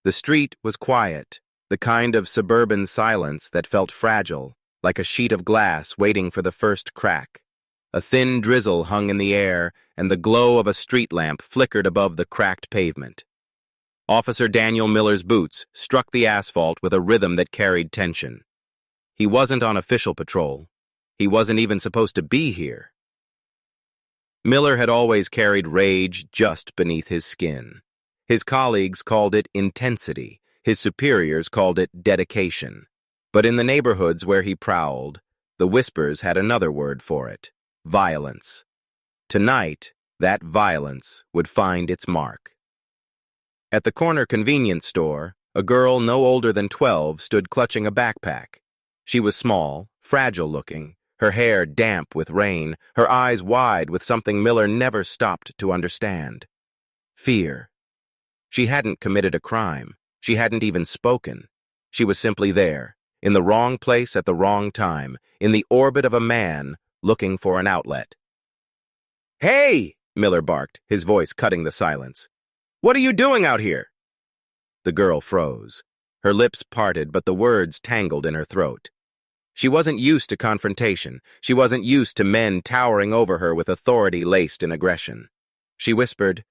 The street was quiet, the kind of suburban silence that felt fragile, like a sheet of glass waiting for the first crack. A thin drizzle hung in the air, and the glow of a street lamp flickered above the cracked pavement. Officer Daniel Miller's boots struck the asphalt with a rhythm that carried tension. He wasn't on official patrol. He wasn't even supposed to be here. Miller had always carried rage just beneath his skin. His colleagues called it intensity. His superiors called it dedication. But in the neighborhoods where he prowled, the whispers had another word for it: violence. Tonight, that violence would find its mark. At the corner convenience store, a girl no older than 12 stood clutching a backpack. She was small, fragile-looking, her hair damp with rain, her eyes wide with something Miller never stopped to understand: fear. She hadn't committed a crime. She hadn't even spoken. She was simply there, in the wrong place at the wrong time, in the orbit of a man looking for an outlet. "Hey!" Miller barked, his voice cutting the silence. "What are you doing out here?" The girl froze. Her lips parted, but the words tangled in her throat. She wasn't used to confrontation. She wasn't used to men towering over her with authority laced in aggression. She whispered,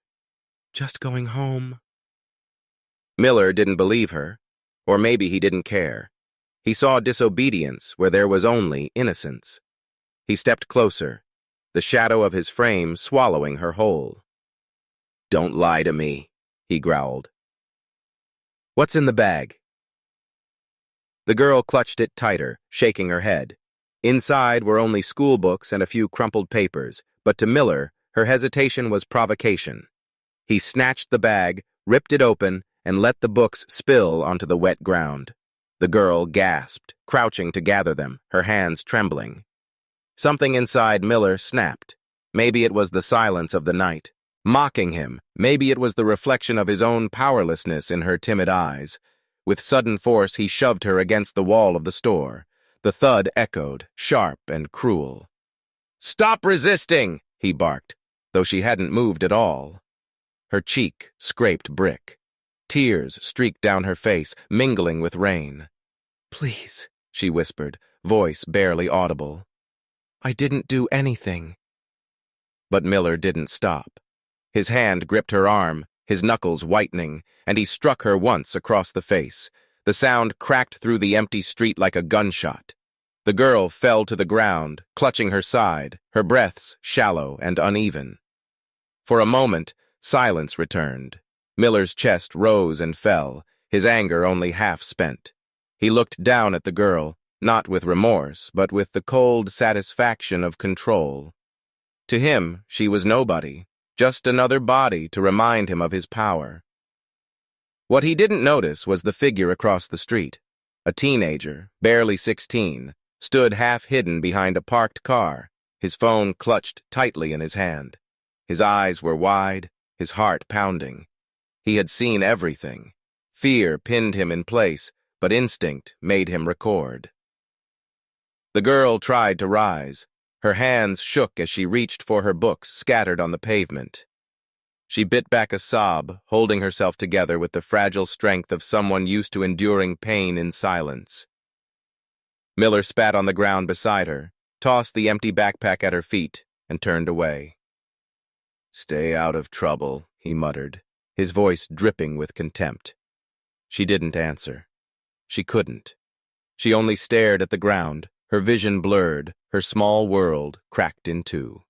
"Just going home." Miller didn't believe her, or maybe he didn't care. He saw disobedience where there was only innocence. He stepped closer, the shadow of his frame swallowing her whole. "Don't lie to me," he growled. "What's in the bag?" The girl clutched it tighter, shaking her head. Inside were only school books and a few crumpled papers, but to Miller, her hesitation was provocation. He snatched the bag, ripped it open, and let the books spill onto the wet ground. The girl gasped, crouching to gather them, her hands trembling. Something inside Miller snapped. Maybe it was the silence of the night, mocking him. Maybe it was the reflection of his own powerlessness in her timid eyes. With sudden force, he shoved her against the wall of the store. The thud echoed, sharp and cruel. "Stop resisting!" he barked, though she hadn't moved at all. Her cheek scraped brick. Tears streaked down her face, mingling with rain. "Please," she whispered, voice barely audible. "I didn't do anything." But Miller didn't stop. His hand gripped her arm, his knuckles whitening, and he struck her once across the face. The sound cracked through the empty street like a gunshot. The girl fell to the ground, clutching her side, her breaths shallow and uneven. For a moment, silence returned. Miller's chest rose and fell, his anger only half spent. He looked down at the girl, not with remorse, but with the cold satisfaction of control. To him, she was nobody, just another body to remind him of his power. What he didn't notice was the figure across the street. A teenager, barely 16, stood half-hidden behind a parked car, his phone clutched tightly in his hand. His eyes were wide, his heart pounding. He had seen everything. Fear pinned him in place, but instinct made him record. The girl tried to rise. Her hands shook as she reached for her books scattered on the pavement. She bit back a sob, holding herself together with the fragile strength of someone used to enduring pain in silence. Miller spat on the ground beside her, tossed the empty backpack at her feet, and turned away. "Stay out of trouble," he muttered, his voice dripping with contempt. She didn't answer. She couldn't. She only stared at the ground, her vision blurred, her small world cracked in two.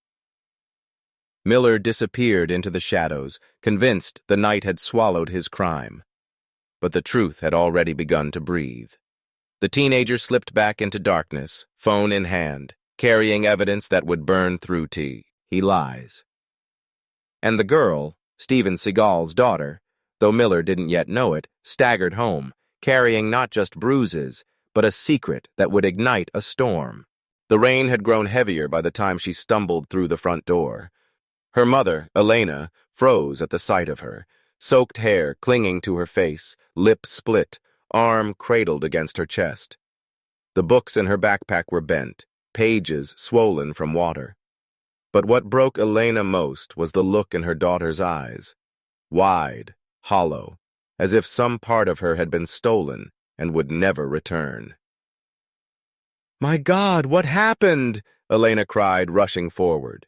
Miller disappeared into the shadows, convinced the night had swallowed his crime. But the truth had already begun to breathe. The teenager slipped back into darkness, phone in hand, carrying evidence that would burn through tea. He lies. And the girl, Steven Seagal's daughter, though Miller didn't yet know it, staggered home, carrying not just bruises, but a secret that would ignite a storm. The rain had grown heavier by the time she stumbled through the front door. Her mother, Elena, froze at the sight of her, soaked hair clinging to her face, lip split, arm cradled against her chest. The books in her backpack were bent, pages swollen from water. But what broke Elena most was the look in her daughter's eyes. Wide, hollow, as if some part of her had been stolen and would never return. "My God, what happened?" Elena cried, rushing forward.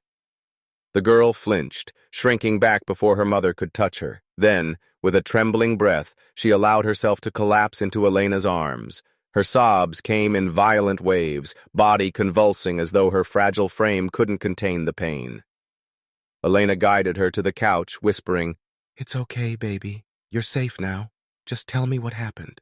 The girl flinched, shrinking back before her mother could touch her. Then, with a trembling breath, she allowed herself to collapse into Elena's arms. Her sobs came in violent waves, body convulsing as though her fragile frame couldn't contain the pain. Elena guided her to the couch, whispering, "It's okay, baby. You're safe now. Just tell me what happened."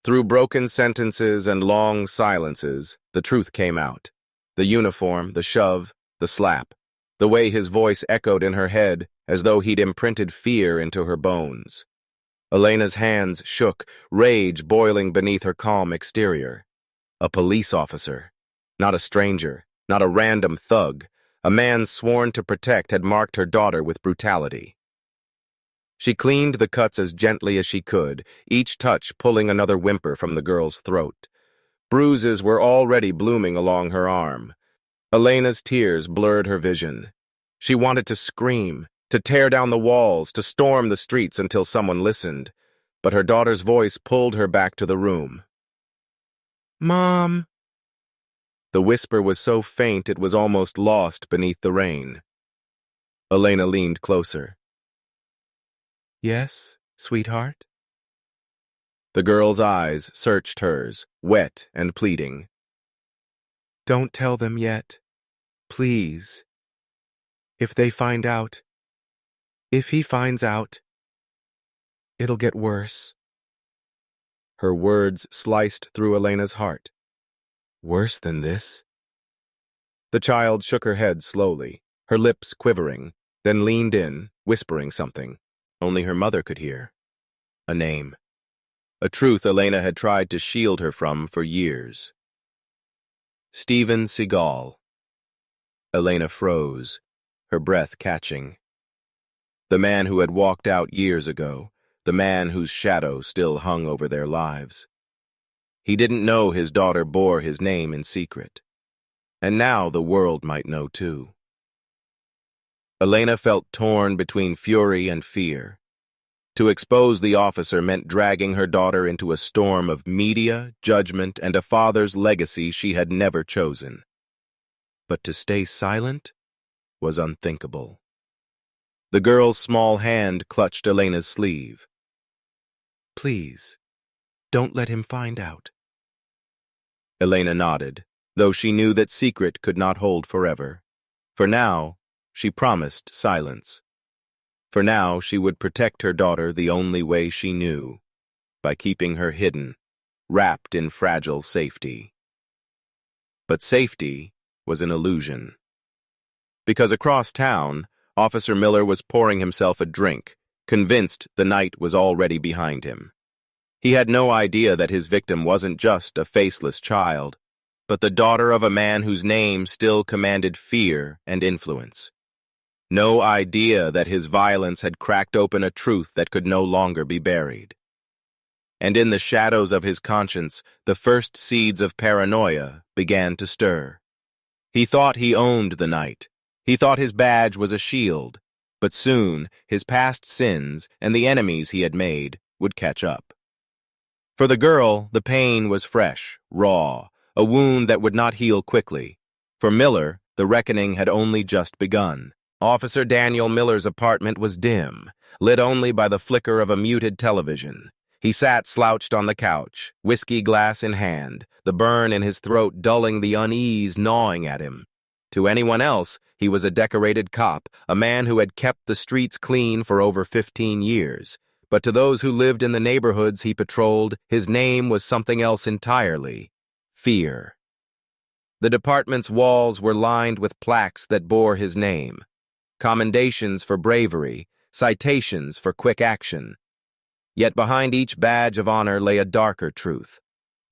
Through broken sentences and long silences, the truth came out. The uniform, the shove, the slap. The way his voice echoed in her head as though he'd imprinted fear into her bones. Elena's hands shook, rage boiling beneath her calm exterior. A police officer. Not a stranger, not a random thug. A man sworn to protect had marked her daughter with brutality. She cleaned the cuts as gently as she could, each touch pulling another whimper from the girl's throat. Bruises were already blooming along her arm. Elena's tears blurred her vision. She wanted to scream, to tear down the walls, to storm the streets until someone listened, but her daughter's voice pulled her back to the room. "Mom." The whisper was so faint it was almost lost beneath the rain. Elena leaned closer. "Yes, sweetheart?" The girl's eyes searched hers, wet and pleading. "Don't tell them yet. Please. If they find out, if he finds out, it'll get worse." Her words sliced through Elena's heart. Worse than this? The child shook her head slowly, her lips quivering, then leaned in, whispering something. Only her mother could hear. A name. A truth Elena had tried to shield her from for years. Steven Seagal. Elena froze, her breath catching. The man who had walked out years ago, the man whose shadow still hung over their lives. He didn't know his daughter bore his name in secret. And now the world might know too. Elena felt torn between fury and fear. To expose the officer meant dragging her daughter into a storm of media, judgment, and a father's legacy she had never chosen. But to stay silent was unthinkable. The girl's small hand clutched Elena's sleeve. "Please, don't let him find out." Elena nodded, though she knew that secret could not hold forever. For now, she promised silence. For now, she would protect her daughter the only way she knew, by keeping her hidden, wrapped in fragile safety. But safety was an illusion. Because across town, Officer Miller was pouring himself a drink, convinced the night was already behind him. He had no idea that his victim wasn't just a faceless child, but the daughter of a man whose name still commanded fear and influence. No idea that his violence had cracked open a truth that could no longer be buried. And in the shadows of his conscience, the first seeds of paranoia began to stir. He thought he owned the night. He thought his badge was a shield. But soon, his past sins and the enemies he had made would catch up. For the girl, the pain was fresh, raw, a wound that would not heal quickly. For Miller, the reckoning had only just begun. Officer Daniel Miller's apartment was dim, lit only by the flicker of a muted television. He sat slouched on the couch, whiskey glass in hand, the burn in his throat dulling the unease gnawing at him. To anyone else, he was a decorated cop, a man who had kept the streets clean for over 15 years. But to those who lived in the neighborhoods he patrolled, his name was something else entirely: fear. The department's walls were lined with plaques that bore his name. Commendations for bravery, citations for quick action. Yet behind each badge of honor lay a darker truth.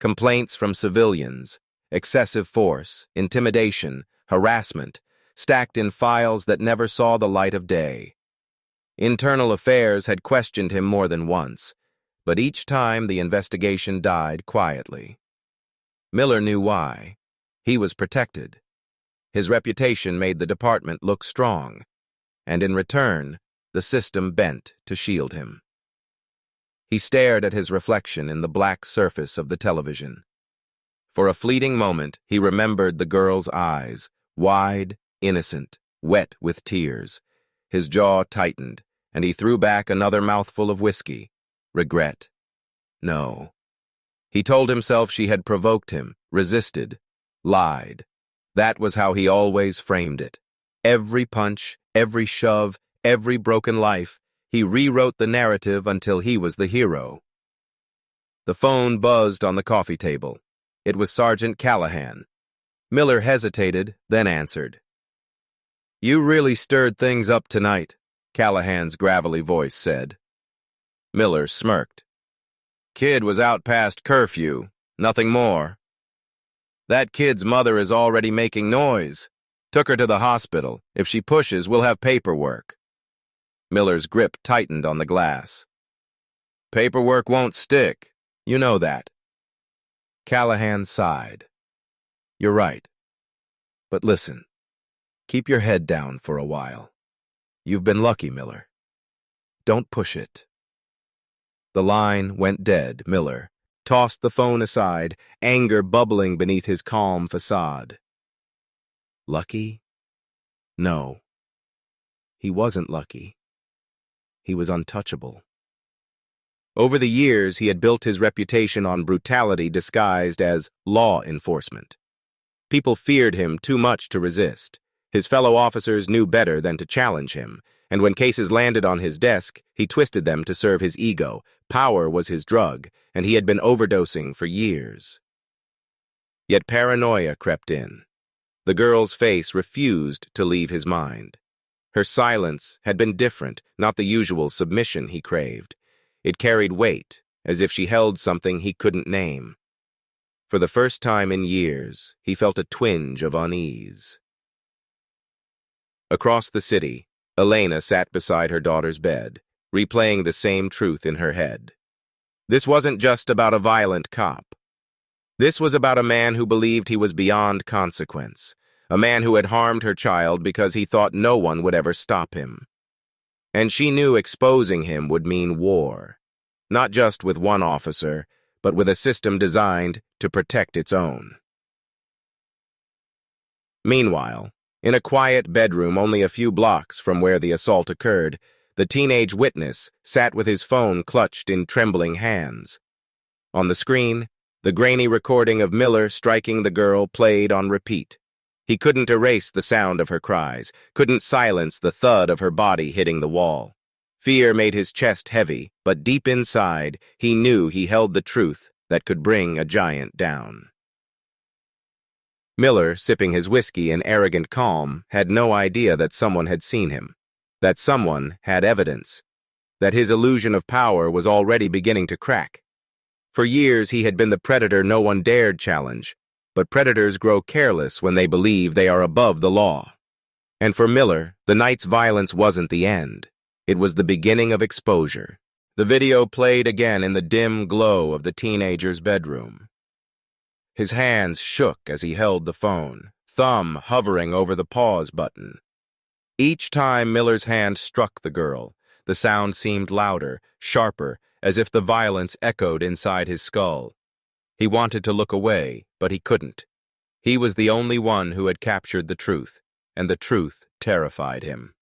Complaints from civilians, excessive force, intimidation, harassment, stacked in files that never saw the light of day. Internal Affairs had questioned him more than once, but each time the investigation died quietly. Miller knew why. He was protected. His reputation made the department look strong, and in return, the system bent to shield him. He stared at his reflection in the black surface of the television. For a fleeting moment, he remembered the girl's eyes, wide, innocent, wet with tears. His jaw tightened, and he threw back another mouthful of whiskey. Regret. No. He told himself she had provoked him, resisted, lied. That was how he always framed it. Every punch, every shove, every broken life, he rewrote the narrative until he was the hero. The phone buzzed on the coffee table. It was Sergeant Callahan. Miller hesitated, then answered. "You really stirred things up tonight," Callahan's gravelly voice said. Miller smirked. "Kid was out past curfew, nothing more. That kid's mother is already making noise. Took her to the hospital. If she pushes, we'll have paperwork." Miller's grip tightened on the glass. "Paperwork won't stick. You know that." Callahan sighed. "You're right. But listen, keep your head down for a while. You've been lucky, Miller. Don't push it." The line went dead. Miller tossed the phone aside, anger bubbling beneath his calm facade. Lucky? No. He wasn't lucky. He was untouchable. Over the years, he had built his reputation on brutality disguised as law enforcement. People feared him too much to resist. His fellow officers knew better than to challenge him, and when cases landed on his desk, he twisted them to serve his ego. Power was his drug, and he had been overdosing for years. Yet paranoia crept in. The girl's face refused to leave his mind. Her silence had been different, not the usual submission he craved. It carried weight, as if she held something he couldn't name. For the first time in years, he felt a twinge of unease. Across the city, Elena sat beside her daughter's bed, replaying the same truth in her head. This wasn't just about a violent cop. This was about a man who believed he was beyond consequence, a man who had harmed her child because he thought no one would ever stop him. And she knew exposing him would mean war, not just with one officer, but with a system designed to protect its own. Meanwhile, in a quiet bedroom only a few blocks from where the assault occurred, the teenage witness sat with his phone clutched in trembling hands. On the screen, the grainy recording of Miller striking the girl played on repeat. He couldn't erase the sound of her cries, couldn't silence the thud of her body hitting the wall. Fear made his chest heavy, but deep inside, he knew he held the truth that could bring a giant down. Miller, sipping his whiskey in arrogant calm, had no idea that someone had seen him, that someone had evidence, that his illusion of power was already beginning to crack. For years, he had been the predator no one dared challenge, but predators grow careless when they believe they are above the law. And for Miller, the night's violence wasn't the end. It was the beginning of exposure. The video played again in the dim glow of the teenager's bedroom. His hands shook as he held the phone, thumb hovering over the pause button. Each time Miller's hand struck the girl, the sound seemed louder, sharper, as if the violence echoed inside his skull. He wanted to look away, but he couldn't. He was the only one who had captured the truth, and the truth terrified him.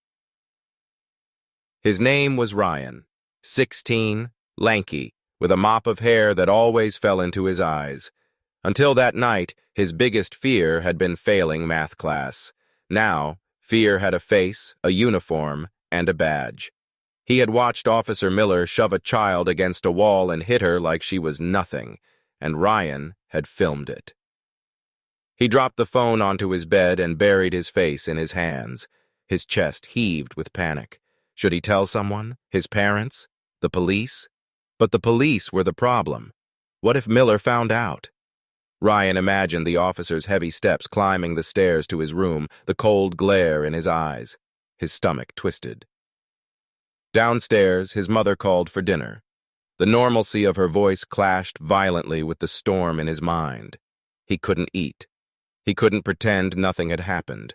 His name was Ryan, 16, lanky, with a mop of hair that always fell into his eyes. Until that night, his biggest fear had been failing math class. Now, fear had a face, a uniform, and a badge. He had watched Officer Miller shove a child against a wall and hit her like she was nothing, and Ryan had filmed it. He dropped the phone onto his bed and buried his face in his hands. His chest heaved with panic. Should he tell someone? His parents? The police? But the police were the problem. What if Miller found out? Ryan imagined the officer's heavy steps climbing the stairs to his room, the cold glare in his eyes. His stomach twisted. Downstairs, his mother called for dinner. The normalcy of her voice clashed violently with the storm in his mind. He couldn't eat. He couldn't pretend nothing had happened.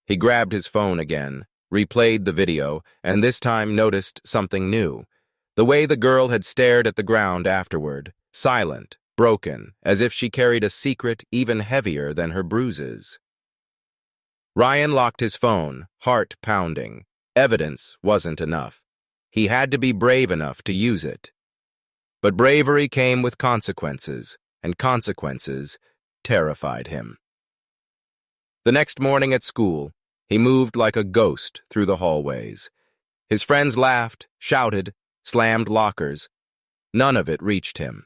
He grabbed his phone again, replayed the video, and this time noticed something new. The way the girl had stared at the ground afterward, silent, broken, as if she carried a secret even heavier than her bruises. Ryan locked his phone, heart pounding. Evidence wasn't enough. He had to be brave enough to use it. But bravery came with consequences, and consequences terrified him. The next morning at school, he moved like a ghost through the hallways. His friends laughed, shouted, slammed lockers. None of it reached him.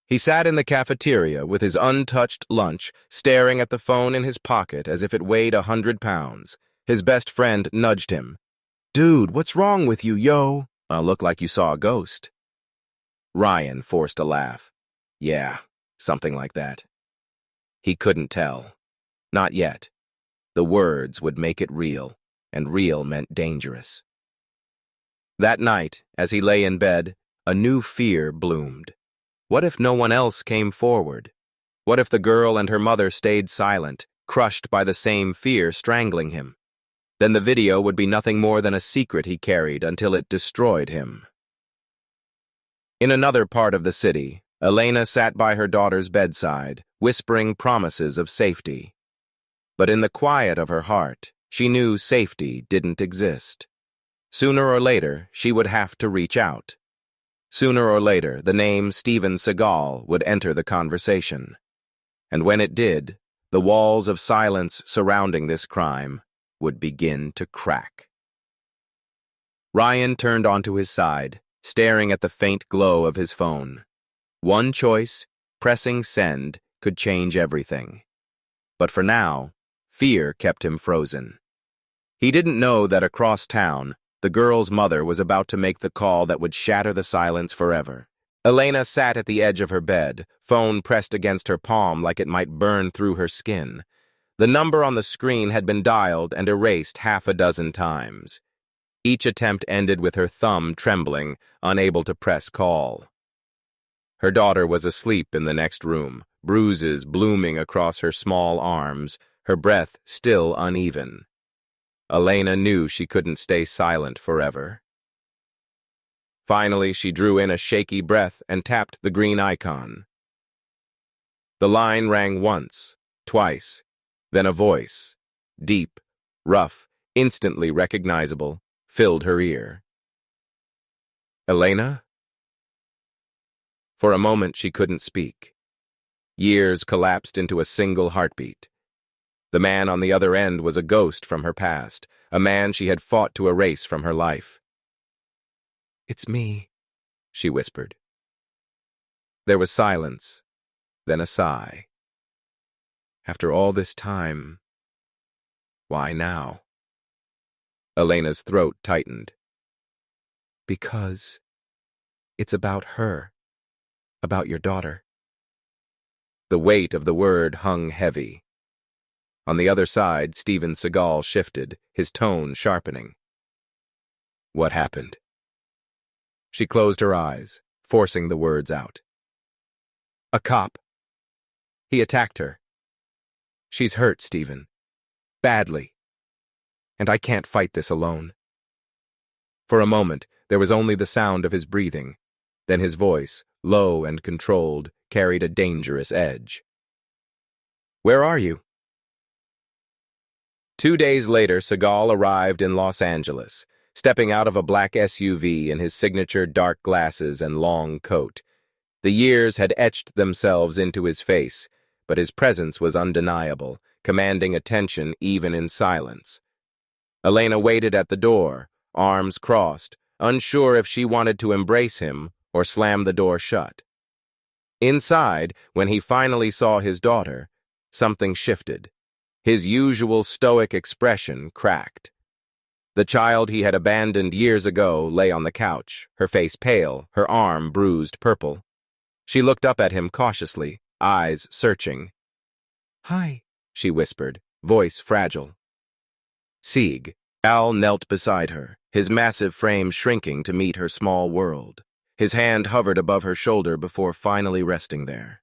He sat in the cafeteria with his untouched lunch, staring at the phone in his pocket as if it weighed 100 pounds. His best friend nudged him. "Dude, what's wrong with you, yo?" "Look like you saw a ghost." Ryan forced a laugh. "Yeah, something like that." He couldn't tell. Not yet. The words would make it real, and real meant dangerous. That night, as he lay in bed, a new fear bloomed. What if no one else came forward? What if the girl and her mother stayed silent, crushed by the same fear strangling him? Then the video would be nothing more than a secret he carried until it destroyed him. In another part of the city, Elena sat by her daughter's bedside, whispering promises of safety. But in the quiet of her heart, she knew safety didn't exist. Sooner or later, she would have to reach out. Sooner or later, the name Steven Seagal would enter the conversation. And when it did, the walls of silence surrounding this crime would begin to crack. Ryan turned onto his side, staring at the faint glow of his phone. One choice, pressing send, could change everything. But for now, fear kept him frozen. He didn't know that across town, the girl's mother was about to make the call that would shatter the silence forever. Elena sat at the edge of her bed, phone pressed against her palm like it might burn through her skin. The number on the screen had been dialed and erased 6 times. Each attempt ended with her thumb trembling, unable to press call. Her daughter was asleep in the next room, bruises blooming across her small arms, her breath still uneven. Elena knew she couldn't stay silent forever. Finally, she drew in a shaky breath and tapped the green icon. The line rang once, twice, then a voice, deep, rough, instantly recognizable, filled her ear. "Elena?" For a moment she couldn't speak. Years collapsed into a single heartbeat. The man on the other end was a ghost from her past, a man she had fought to erase from her life. "It's me," she whispered. There was silence, then a sigh. After all this time, why now? Elena's throat tightened. "Because it's about her, about your daughter." The weight of the word hung heavy. On the other side, Steven Seagal shifted, his tone sharpening. "What happened?" She closed her eyes, forcing the words out. "A cop. He attacked her. She's hurt, Steven. Badly. And I can't fight this alone." For a moment, there was only the sound of his breathing. Then his voice, low and controlled, carried a dangerous edge. "Where are you?" 2 days later, Seagal arrived in Los Angeles, stepping out of a black SUV in his signature dark glasses and long coat. The years had etched themselves into his face, but his presence was undeniable, commanding attention even in silence. Elena waited at the door, arms crossed, unsure if she wanted to embrace him or slam the door shut. Inside, when he finally saw his daughter, something shifted. His usual stoic expression cracked. The child he had abandoned years ago lay on the couch, her face pale, her arm bruised purple. She looked up at him cautiously, eyes searching. "Hi," she whispered, voice fragile. Sieg. Al knelt beside her, his massive frame shrinking to meet her small world. His hand hovered above her shoulder before finally resting there.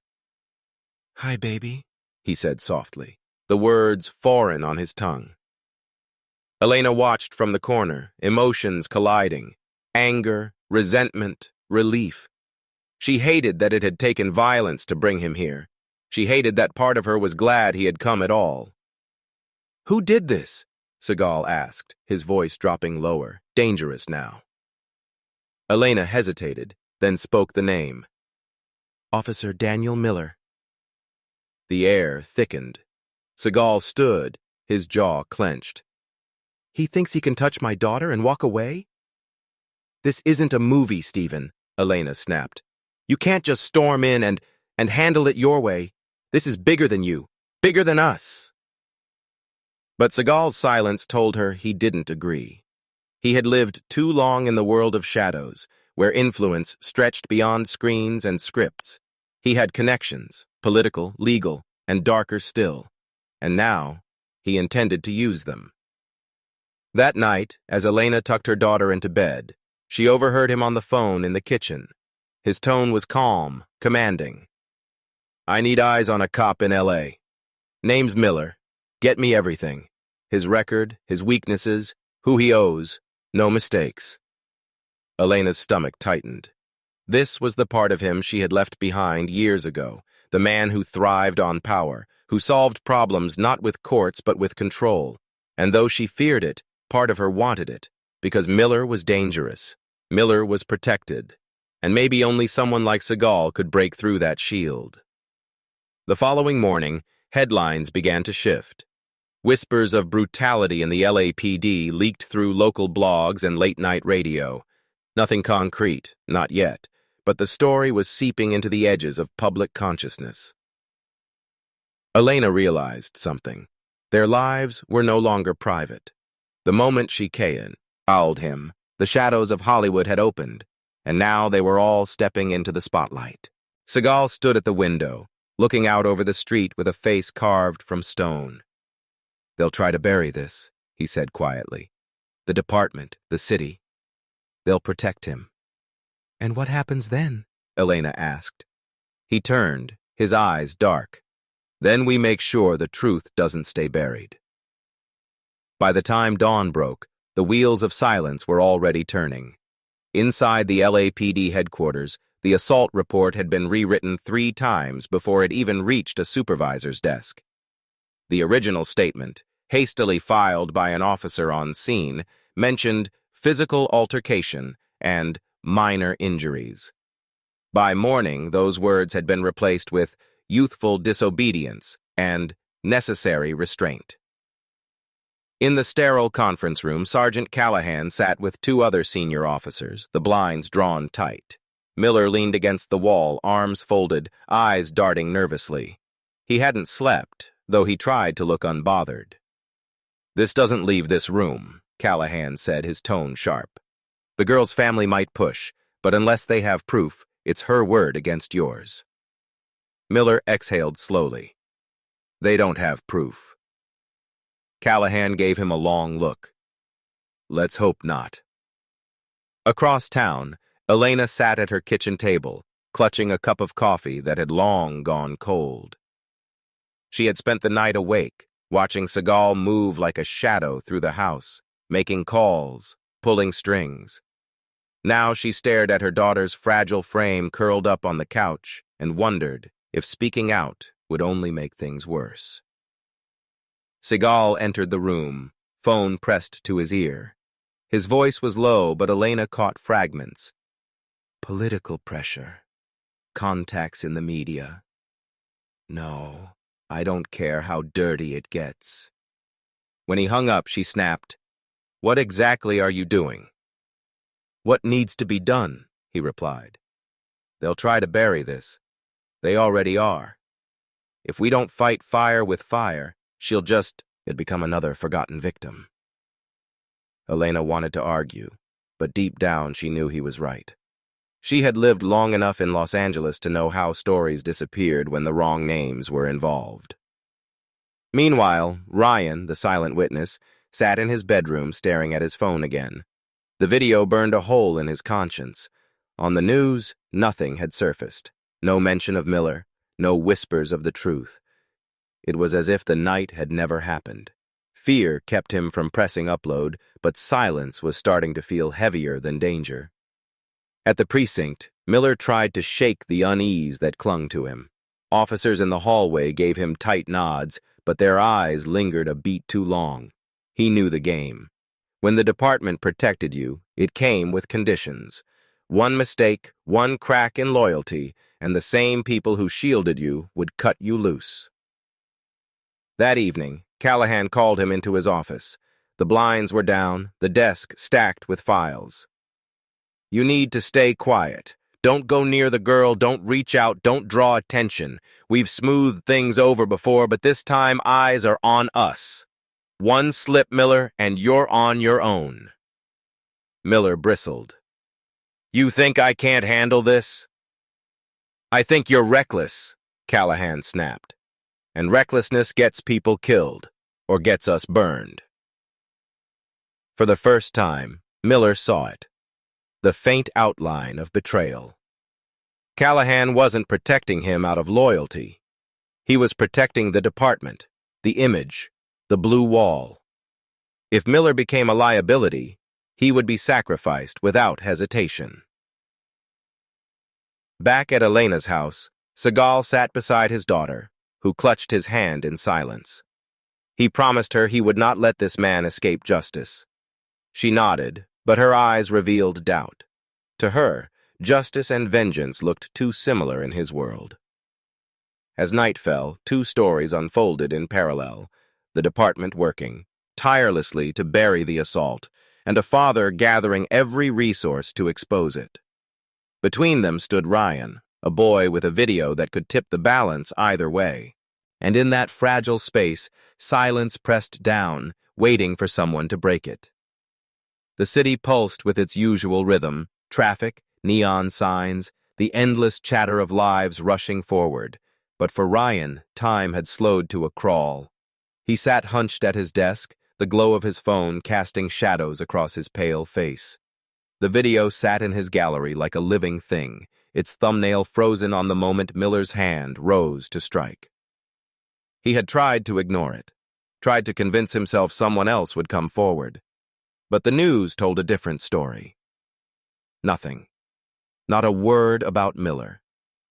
"Hi, baby," he said softly, the words foreign on his tongue. Elena watched from the corner, emotions colliding, anger, resentment, relief. She hated that it had taken violence to bring him here. She hated that part of her was glad he had come at all. "Who did this?" Seagal asked, his voice dropping lower, dangerous now. Elena hesitated, then spoke the name. "Officer Daniel Miller." The air thickened. Seagal stood, his jaw clenched. "He thinks he can touch my daughter and walk away?" "This isn't a movie, Steven," Elena snapped. "You can't just storm in and handle it your way. This is bigger than you, bigger than us." But Seagal's silence told her he didn't agree. He had lived too long in the world of shadows, where influence stretched beyond screens and scripts. He had connections, political, legal, and darker still, and now he intended to use them. That night, as Elena tucked her daughter into bed, she overheard him on the phone in the kitchen. His tone was calm, commanding. "I need eyes on a cop in L.A. Name's Miller. Get me everything. His record, his weaknesses, who he owes, no mistakes." Elena's stomach tightened. This was the part of him she had left behind years ago, the man who thrived on power, who solved problems not with courts but with control. And though she feared it, part of her wanted it, because Miller was dangerous. Miller was protected, and maybe only someone like Seagal could break through that shield. The following morning, headlines began to shift. Whispers of brutality in the LAPD leaked through local blogs and late-night radio. Nothing concrete, not yet, but the story was seeping into the edges of public consciousness. Elena realized something. Their lives were no longer private. The moment she cowed him, the shadows of Hollywood had opened, and now they were all stepping into the spotlight. Seagal stood at the window, looking out over the street with a face carved from stone. "They'll try to bury this," he said quietly. "The department, the city. They'll protect him." "And what happens then?" Elena asked. He turned, his eyes dark. "Then we make sure the truth doesn't stay buried." By the time dawn broke, the wheels of silence were already turning. Inside the LAPD headquarters, the assault report had been rewritten 3 times before it even reached a supervisor's desk. The original statement, hastily filed by an officer on scene, mentioned physical altercation and minor injuries. By morning, those words had been replaced with youthful disobedience and necessary restraint. In the sterile conference room, Sergeant Callahan sat with 2 other senior officers, the blinds drawn tight. Miller leaned against the wall, arms folded, eyes darting nervously. He hadn't slept, though he tried to look unbothered. "This doesn't leave this room," Callahan said, his tone sharp. "The girl's family might push, but unless they have proof, it's her word against yours." Miller exhaled slowly. "They don't have proof." Callahan gave him a long look. "Let's hope not." Across town, Elena sat at her kitchen table, clutching a cup of coffee that had long gone cold. She had spent the night awake, watching Seagal move like a shadow through the house, making calls, pulling strings. Now she stared at her daughter's fragile frame curled up on the couch and wondered if speaking out would only make things worse. Seagal entered the room, phone pressed to his ear. His voice was low, but Elena caught fragments. "Political pressure. Contacts in the media. No, I don't care how dirty it gets." When he hung up, she snapped, "What exactly are you doing?" "What needs to be done?" he replied. "They'll try to bury this. They already are. If we don't fight fire with fire, it'd become another forgotten victim." Elena wanted to argue, but deep down she knew he was right. She had lived long enough in Los Angeles to know how stories disappeared when the wrong names were involved. Meanwhile, Ryan, the silent witness, sat in his bedroom staring at his phone again. The video burned a hole in his conscience. On the news, nothing had surfaced. No mention of Miller, no whispers of the truth. It was as if the night had never happened. Fear kept him from pressing upload, but silence was starting to feel heavier than danger. At the precinct, Miller tried to shake the unease that clung to him. Officers in the hallway gave him tight nods, but their eyes lingered a beat too long. He knew the game. When the department protected you, it came with conditions. One mistake, one crack in loyalty, and the same people who shielded you would cut you loose. That evening, Callahan called him into his office. The blinds were down, the desk stacked with files. "You need to stay quiet. Don't go near the girl, don't reach out, don't draw attention. We've smoothed things over before, but this time eyes are on us. One slip, Miller, and you're on your own." Miller bristled. "You think I can't handle this?" "I think you're reckless," Callahan snapped. "And recklessness gets people killed, or gets us burned." For the first time, Miller saw it. The faint outline of betrayal. Callahan wasn't protecting him out of loyalty. He was protecting the department, the image, the blue wall. If Miller became a liability, he would be sacrificed without hesitation. Back at Elena's house, Seagal sat beside his daughter, who clutched his hand in silence. He promised her he would not let this man escape justice. She nodded, but her eyes revealed doubt. To her, justice and vengeance looked too similar in his world. As night fell, two stories unfolded in parallel, the department working tirelessly to bury the assault, and a father gathering every resource to expose it. Between them stood Ryan, a boy with a video that could tip the balance either way. And in that fragile space, silence pressed down, waiting for someone to break it. The city pulsed with its usual rhythm, traffic, neon signs, the endless chatter of lives rushing forward. But for Ryan, time had slowed to a crawl. He sat hunched at his desk, the glow of his phone casting shadows across his pale face. The video sat in his gallery like a living thing, its thumbnail frozen on the moment Miller's hand rose to strike. He had tried to ignore it, tried to convince himself someone else would come forward. But the news told a different story. Nothing. Not a word about Miller.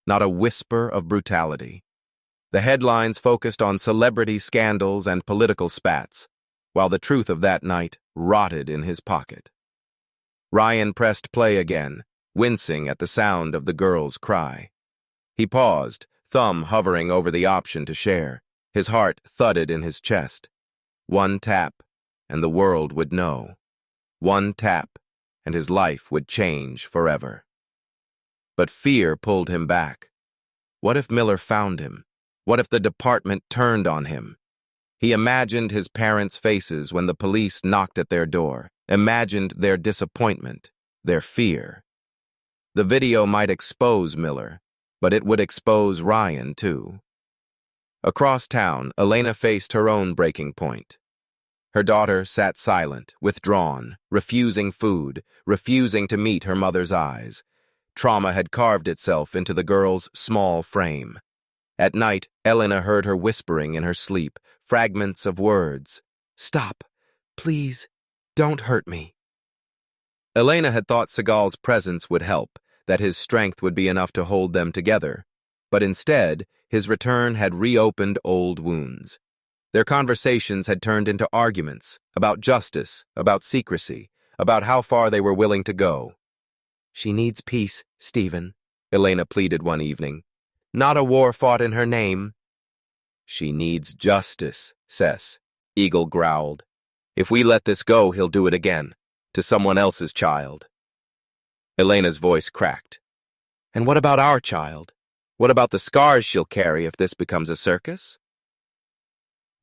Not a whisper of brutality. The headlines focused on celebrity scandals and political spats, while the truth of that night rotted in his pocket. Ryan pressed play again, wincing at the sound of the girl's cry. He paused, thumb hovering over the option to share. His heart thudded in his chest. One tap, and the world would know. One tap, and his life would change forever. But fear pulled him back. What if Miller found him? What if the department turned on him? He imagined his parents' faces when the police knocked at their door, imagined their disappointment, their fear. The video might expose Miller, but it would expose Ryan too. Across town, Elena faced her own breaking point. Her daughter sat silent, withdrawn, refusing food, refusing to meet her mother's eyes. Trauma had carved itself into the girl's small frame. At night, Elena heard her whispering in her sleep, fragments of words. "Stop. Please, don't hurt me." Elena had thought Seagal's presence would help, that his strength would be enough to hold them together. But instead, his return had reopened old wounds. Their conversations had turned into arguments about justice, about secrecy, about how far they were willing to go. "She needs peace, Steven," Elena pleaded one evening. "Not a war fought in her name." "She needs justice, Cess," Eagle growled. "If we let this go, he'll do it again, to someone else's child." Elena's voice cracked. "And what about our child? What about the scars she'll carry if this becomes a circus?"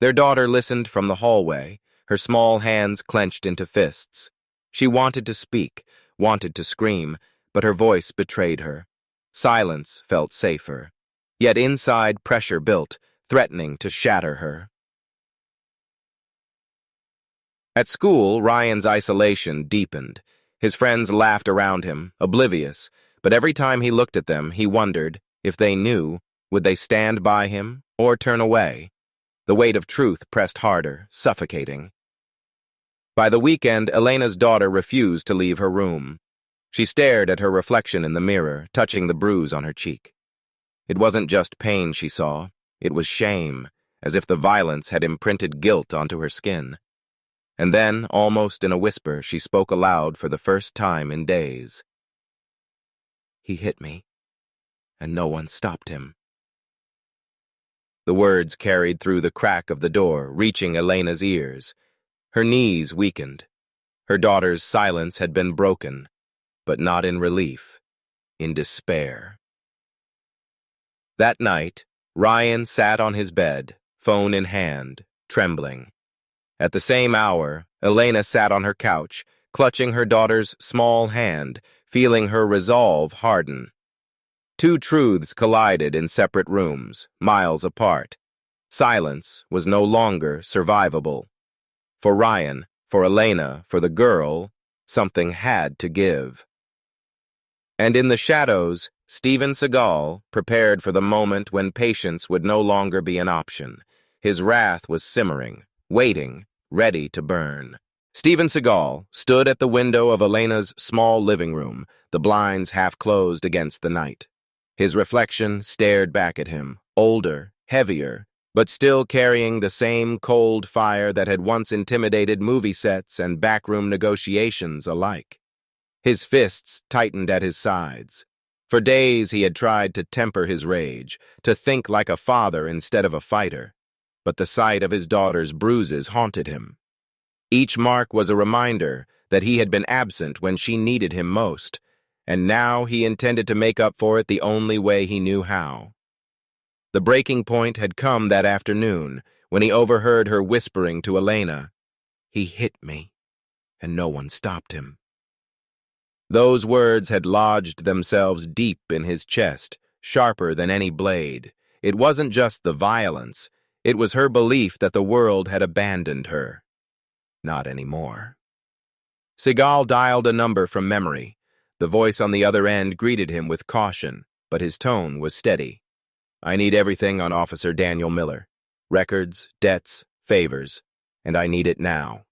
Their daughter listened from the hallway, her small hands clenched into fists. She wanted to speak, wanted to scream, but her voice betrayed her. Silence felt safer. Yet inside pressure built, threatening to shatter her. At school, Ryan's isolation deepened. His friends laughed around him, oblivious, but every time he looked at them, he wondered, if they knew, would they stand by him or turn away? The weight of truth pressed harder, suffocating. By the weekend, Elena's daughter refused to leave her room. She stared at her reflection in the mirror, touching the bruise on her cheek. It wasn't just pain she saw, it was shame, as if the violence had imprinted guilt onto her skin. And then, almost in a whisper, she spoke aloud for the first time in days. "He hit me, and no one stopped him." The words carried through the crack of the door, reaching Elena's ears. Her knees weakened. Her daughter's silence had been broken, but not in relief, in despair. That night, Ryan sat on his bed, phone in hand, trembling. At the same hour, Elena sat on her couch, clutching her daughter's small hand, feeling her resolve harden. Two truths collided in separate rooms, miles apart. Silence was no longer survivable. For Ryan, for Elena, for the girl, something had to give. And in the shadows, Steven Seagal prepared for the moment when patience would no longer be an option. His wrath was simmering, waiting, ready to burn. Steven Seagal stood at the window of Elena's small living room, the blinds half closed against the night. His reflection stared back at him, older, heavier, but still carrying the same cold fire that had once intimidated movie sets and backroom negotiations alike. His fists tightened at his sides. For days he had tried to temper his rage, to think like a father instead of a fighter. But the sight of his daughter's bruises haunted him. Each mark was a reminder that he had been absent when she needed him most, and now he intended to make up for it the only way he knew how. The breaking point had come that afternoon when he overheard her whispering to Elena, "He hit me, and no one stopped him." Those words had lodged themselves deep in his chest, sharper than any blade. It wasn't just the violence, it was her belief that the world had abandoned her. Not anymore. Seagal dialed a number from memory. The voice on the other end greeted him with caution, but his tone was steady. "I need everything on Officer Daniel Miller. Records, debts, favors, and I need it now."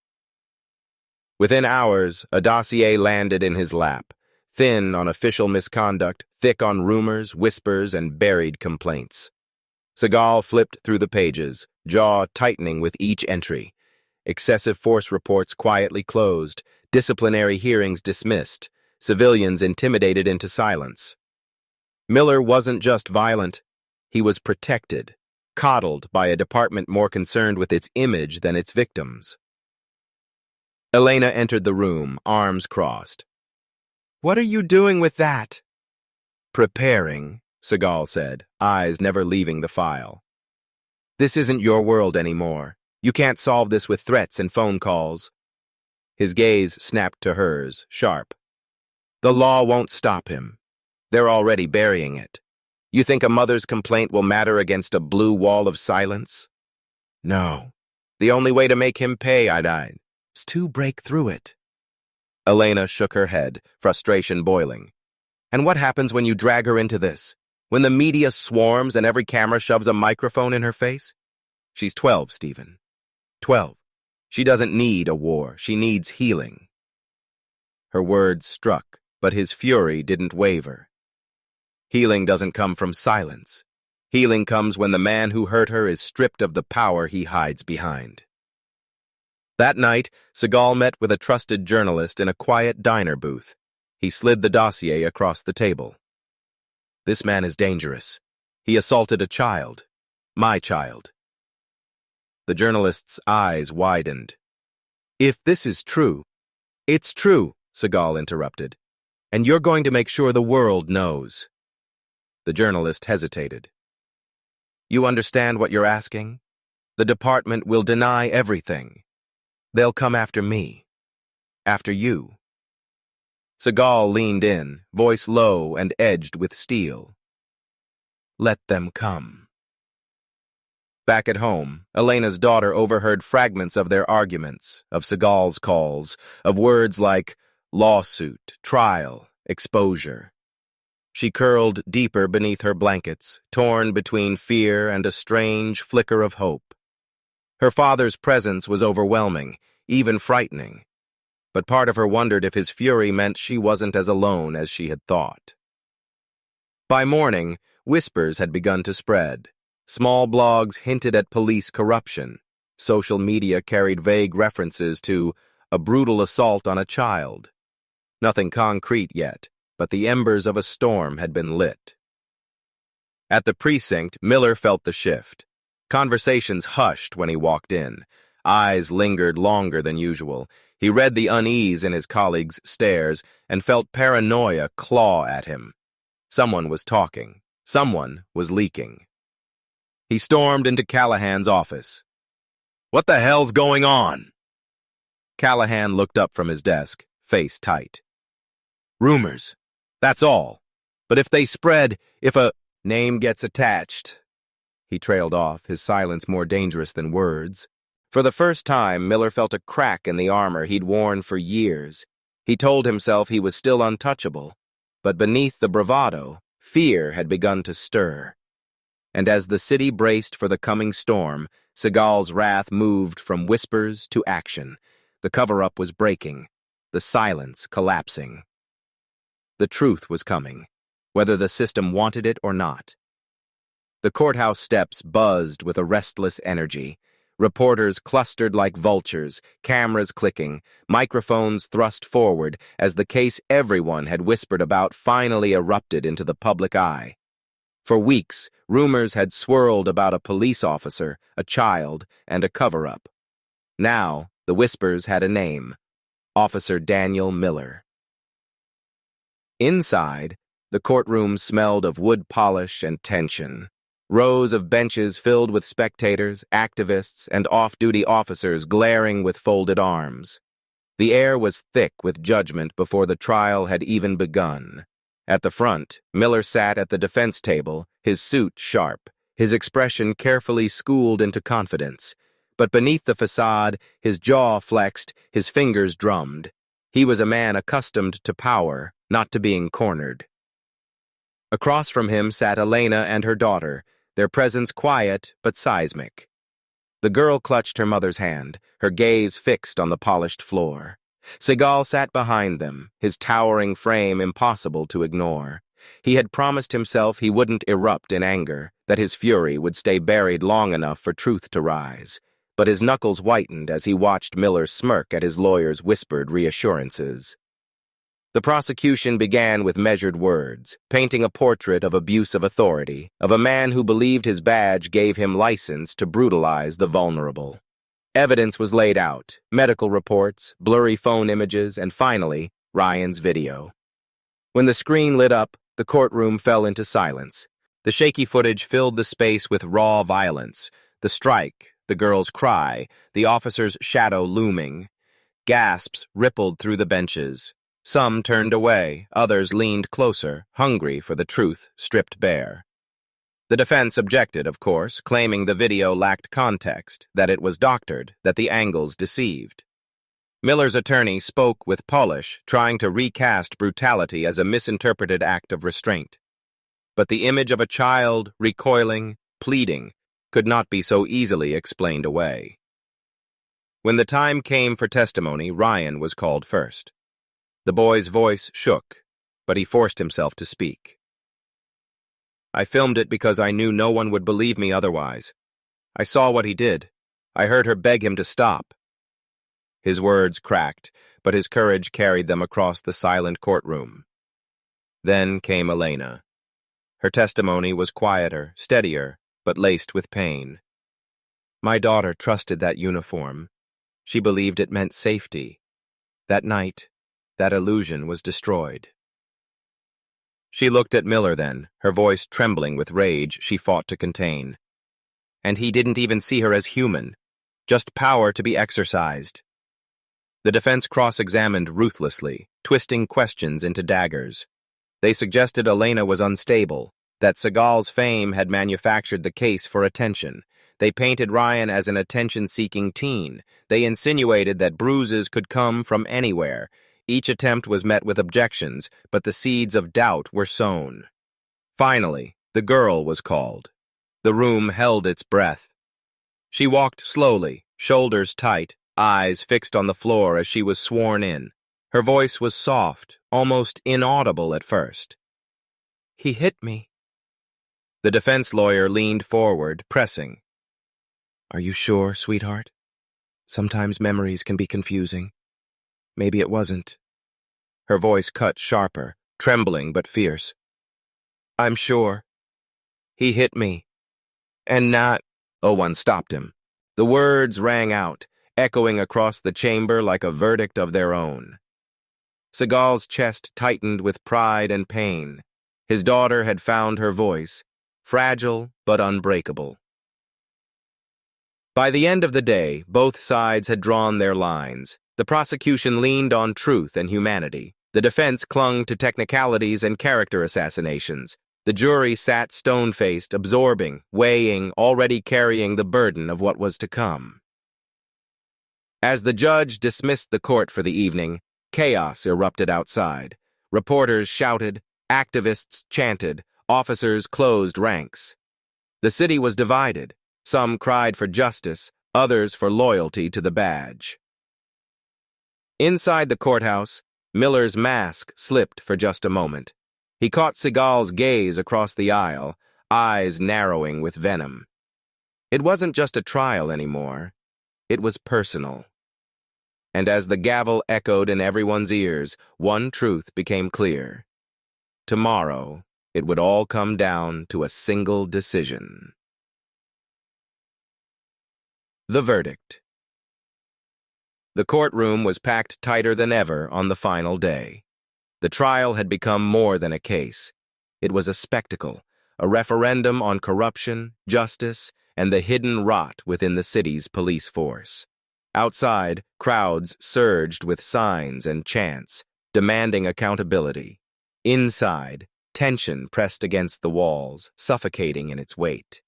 Within hours, a dossier landed in his lap, thin on official misconduct, thick on rumors, whispers, and buried complaints. Seagal flipped through the pages, jaw tightening with each entry. Excessive force reports quietly closed, disciplinary hearings dismissed, civilians intimidated into silence. Miller wasn't just violent, he was protected, coddled by a department more concerned with its image than its victims. Elena entered the room, arms crossed. "What are you doing with that?" "Preparing," Seagal said, eyes never leaving the file. "This isn't your world anymore. You can't solve this with threats and phone calls." His gaze snapped to hers, sharp. "The law won't stop him. They're already burying it. You think a mother's complaint will matter against a blue wall of silence? No. The only way to make him pay, is to break through it." Elena shook her head, frustration boiling. "And what happens when you drag her into this? When the media swarms and every camera shoves a microphone in her face? She's 12, Stephen. 12. She doesn't need a war. She needs healing." Her words struck, but his fury didn't waver. Healing doesn't come from silence. Healing comes when the man who hurt her is stripped of the power he hides behind. That night, Seagal met with a trusted journalist in a quiet diner booth. He slid the dossier across the table. "This man is dangerous. He assaulted a child. My child." The journalist's eyes widened. "If this is true—" "It's true," Seagal interrupted. "And you're going to make sure the world knows." The journalist hesitated. "You understand what you're asking? The department will deny everything. They'll come after me. After you." Seagal leaned in, voice low and edged with steel. "Let them come." Back at home, Elena's daughter overheard fragments of their arguments, of Seagal's calls, of words like lawsuit, trial, exposure. She curled deeper beneath her blankets, torn between fear and a strange flicker of hope. Her father's presence was overwhelming, even frightening. but part of her wondered if his fury meant she wasn't as alone as she had thought. By morning, whispers had begun to spread. Small blogs hinted at police corruption. Social media carried vague references to a brutal assault on a child. Nothing concrete yet, but the embers of a storm had been lit. At the precinct, Miller felt the shift. Conversations hushed when he walked in. Eyes lingered longer than usual. He read the unease in his colleagues' stares and felt paranoia claw at him. Someone was talking. Someone was leaking. He stormed into Callahan's office. "What the hell's going on?" Callahan looked up from his desk, face tight. "Rumors. That's all. But if they spread, if a name gets attached..." He trailed off, his silence more dangerous than words. For the first time, Miller felt a crack in the armor he'd worn for years. He told himself he was still untouchable. But beneath the bravado, fear had begun to stir. And as the city braced for the coming storm, Seagal's wrath moved from whispers to action. The cover-up was breaking, the silence collapsing. The truth was coming, whether the system wanted it or not. The courthouse steps buzzed with a restless energy. Reporters clustered like vultures, cameras clicking, microphones thrust forward as the case everyone had whispered about finally erupted into the public eye. For weeks, rumors had swirled about a police officer, a child, and a cover-up. Now, the whispers had a name: Officer Daniel Miller. Inside, the courtroom smelled of wood polish and tension. Rows of benches filled with spectators, activists, and off-duty officers glaring with folded arms. The air was thick with judgment before the trial had even begun. At the front, Miller sat at the defense table, his suit sharp, his expression carefully schooled into confidence. But beneath the facade, his jaw flexed, his fingers drummed. He was a man accustomed to power, not to being cornered. Across from him sat Elena and her daughter, their presence quiet but seismic. The girl clutched her mother's hand, her gaze fixed on the polished floor. Seagal sat behind them, his towering frame impossible to ignore. He had promised himself he wouldn't erupt in anger, that his fury would stay buried long enough for truth to rise. But his knuckles whitened as he watched Miller smirk at his lawyer's whispered reassurances. The prosecution began with measured words, painting a portrait of abuse of authority, of a man who believed his badge gave him license to brutalize the vulnerable. Evidence was laid out: medical reports, blurry phone images, and finally, Ryan's video. When the screen lit up, the courtroom fell into silence. The shaky footage filled the space with raw violence: the strike, the girl's cry, the officer's shadow looming. Gasps rippled through the benches. Some turned away, others leaned closer, hungry for the truth stripped bare. The defense objected, of course, claiming the video lacked context, that it was doctored, that the angles deceived. Miller's attorney spoke with polish, trying to recast brutality as a misinterpreted act of restraint. But the image of a child, recoiling, pleading, could not be so easily explained away. When the time came for testimony, Ryan was called first. The boy's voice shook, but he forced himself to speak. "I filmed it because I knew no one would believe me otherwise. I saw what he did. I heard her beg him to stop." His words cracked, but his courage carried them across the silent courtroom. Then came Elena. Her testimony was quieter, steadier, but laced with pain. "My daughter trusted that uniform. She believed it meant safety. That night, that illusion was destroyed." She looked at Miller then, her voice trembling with rage she fought to contain. "And he didn't even see her as human, just power to be exercised." The defense cross-examined ruthlessly, twisting questions into daggers. They suggested Elena was unstable, that Seagal's fame had manufactured the case for attention. They painted Ryan as an attention-seeking teen. They insinuated that bruises could come from anywhere. Each attempt was met with objections, but the seeds of doubt were sown. Finally, the girl was called. The room held its breath. She walked slowly, shoulders tight, eyes fixed on the floor as she was sworn in. Her voice was soft, almost inaudible at first. "He hit me." The defense lawyer leaned forward, pressing. "Are you sure, sweetheart? Sometimes memories can be confusing. Maybe it wasn't." Her voice cut sharper, trembling but fierce. "I'm sure. He hit me. And not—" Owen stopped him. The words rang out, echoing across the chamber like a verdict of their own. Seagal's chest tightened with pride and pain. His daughter had found her voice, fragile but unbreakable. By the end of the day, both sides had drawn their lines. The prosecution leaned on truth and humanity. The defense clung to technicalities and character assassinations. The jury sat stone-faced, absorbing, weighing, already carrying the burden of what was to come. As the judge dismissed the court for the evening, chaos erupted outside. Reporters shouted, activists chanted, officers closed ranks. The city was divided. Some cried for justice, others for loyalty to the badge. Inside the courthouse, Miller's mask slipped for just a moment. He caught Seagal's gaze across the aisle, eyes narrowing with venom. It wasn't just a trial anymore. It was personal. And as the gavel echoed in everyone's ears, one truth became clear. Tomorrow, it would all come down to a single decision. The verdict. The courtroom was packed tighter than ever on the final day. The trial had become more than a case. It was a spectacle, a referendum on corruption, justice, and the hidden rot within the city's police force. Outside, crowds surged with signs and chants, demanding accountability. Inside, tension pressed against the walls, suffocating in its weight.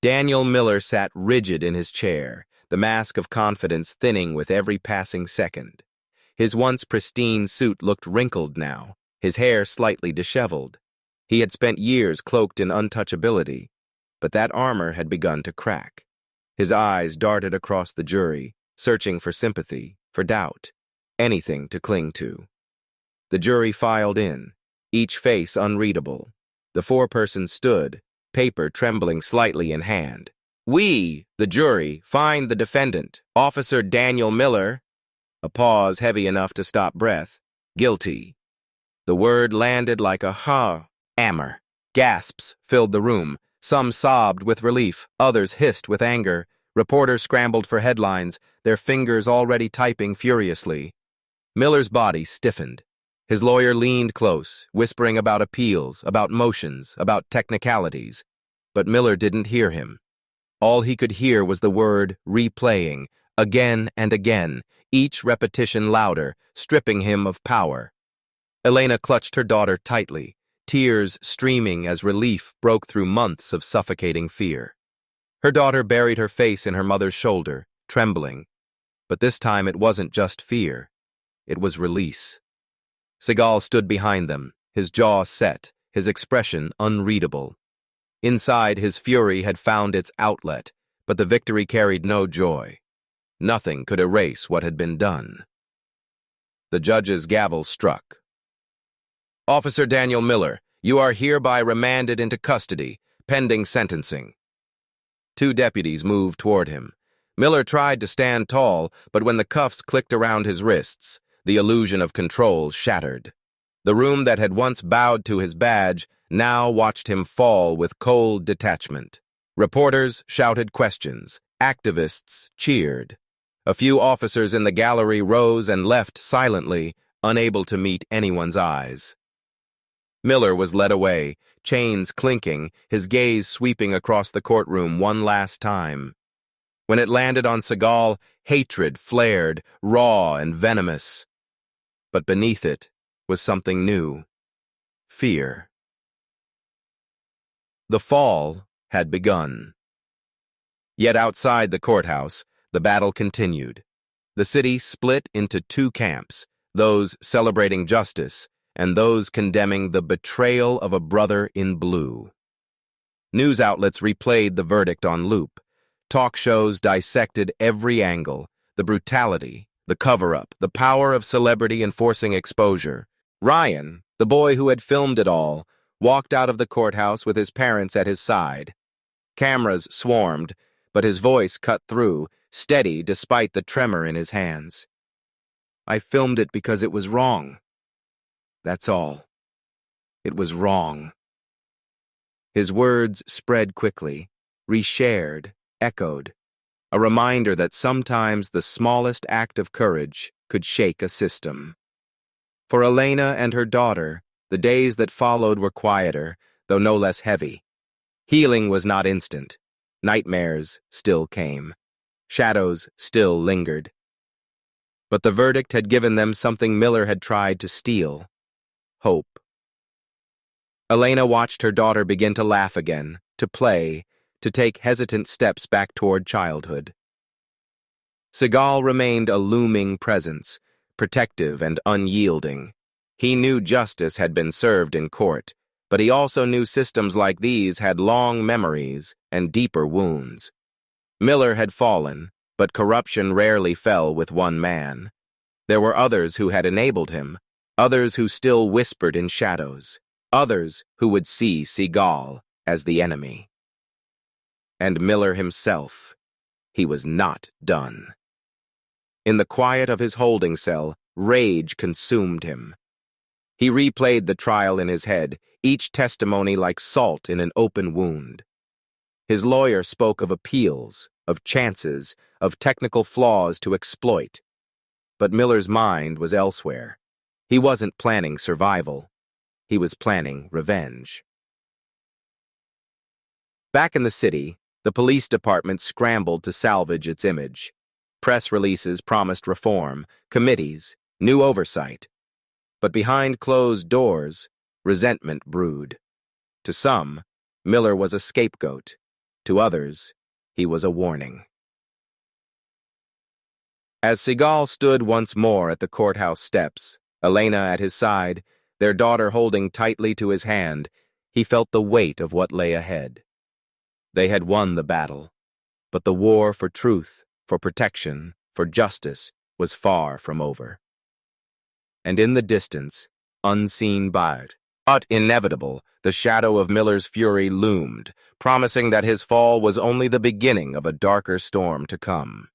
Daniel Miller sat rigid in his chair, the mask of confidence thinning with every passing second. His once pristine suit looked wrinkled now, his hair slightly disheveled. He had spent years cloaked in untouchability, but that armor had begun to crack. His eyes darted across the jury, searching for sympathy, for doubt, anything to cling to. The jury filed in, each face unreadable. The foreperson stood, paper trembling slightly in hand. "We, the jury, find the defendant, Officer Daniel Miller," a pause heavy enough to stop breath, "guilty." The word landed like a hammer. Gasps filled the room. Some sobbed with relief, others hissed with anger. Reporters scrambled for headlines, their fingers already typing furiously. Miller's body stiffened. His lawyer leaned close, whispering about appeals, about motions, about technicalities. But Miller didn't hear him. All he could hear was the word replaying, again and again, each repetition louder, stripping him of power. Elena clutched her daughter tightly, tears streaming as relief broke through months of suffocating fear. Her daughter buried her face in her mother's shoulder, trembling. But this time it wasn't just fear. It was release. Seagal stood behind them, his jaw set, his expression unreadable. Inside, his fury had found its outlet, but the victory carried no joy. Nothing could erase what had been done. The judge's gavel struck. "Officer Daniel Miller, you are hereby remanded into custody, pending sentencing." Two deputies moved toward him. Miller tried to stand tall, but when the cuffs clicked around his wrists, the illusion of control shattered. The room that had once bowed to his badge now watched him fall with cold detachment. Reporters shouted questions. Activists cheered. A few officers in the gallery rose and left silently, unable to meet anyone's eyes. Miller was led away, chains clinking, his gaze sweeping across the courtroom one last time. When it landed on Seagal, hatred flared, raw and venomous. But beneath it was something new. Fear. The fall had begun. Yet outside the courthouse, the battle continued. The city split into two camps, those celebrating justice and those condemning the betrayal of a brother in blue. News outlets replayed the verdict on loop. Talk shows dissected every angle, the brutality, the cover-up, the power of celebrity enforcing exposure. Ryan, the boy who had filmed it all, walked out of the courthouse with his parents at his side. Cameras swarmed, but his voice cut through, steady despite the tremor in his hands. I filmed it because it was wrong. That's all. It was wrong. His words spread quickly, reshared, echoed, a reminder that sometimes the smallest act of courage could shake a system. For Elena and her daughter, the days that followed were quieter, though no less heavy. Healing was not instant. Nightmares still came. Shadows still lingered. But the verdict had given them something Miller had tried to steal: hope. Elena watched her daughter begin to laugh again, to play, to take hesitant steps back toward childhood. Seagal remained a looming presence, protective and unyielding. He knew justice had been served in court, but he also knew systems like these had long memories and deeper wounds. Miller had fallen, but corruption rarely fell with one man. There were others who had enabled him, others who still whispered in shadows, others who would see Seagal as the enemy. And Miller himself, he was not done. In the quiet of his holding cell, rage consumed him. He replayed the trial in his head, each testimony like salt in an open wound. His lawyer spoke of appeals, of chances, of technical flaws to exploit. But Miller's mind was elsewhere. He wasn't planning survival. He was planning revenge. Back in the city, the police department scrambled to salvage its image. Press releases promised reform, committees, new oversight. But behind closed doors, resentment brewed. To some, Miller was a scapegoat. To others, he was a warning. As Seagal stood once more at the courthouse steps, Elena at his side, their daughter holding tightly to his hand, he felt the weight of what lay ahead. They had won the battle, but the war for truth, for protection, for justice was far from over. And in the distance, unseen but inevitable, the shadow of Miller's fury loomed, promising that his fall was only the beginning of a darker storm to come.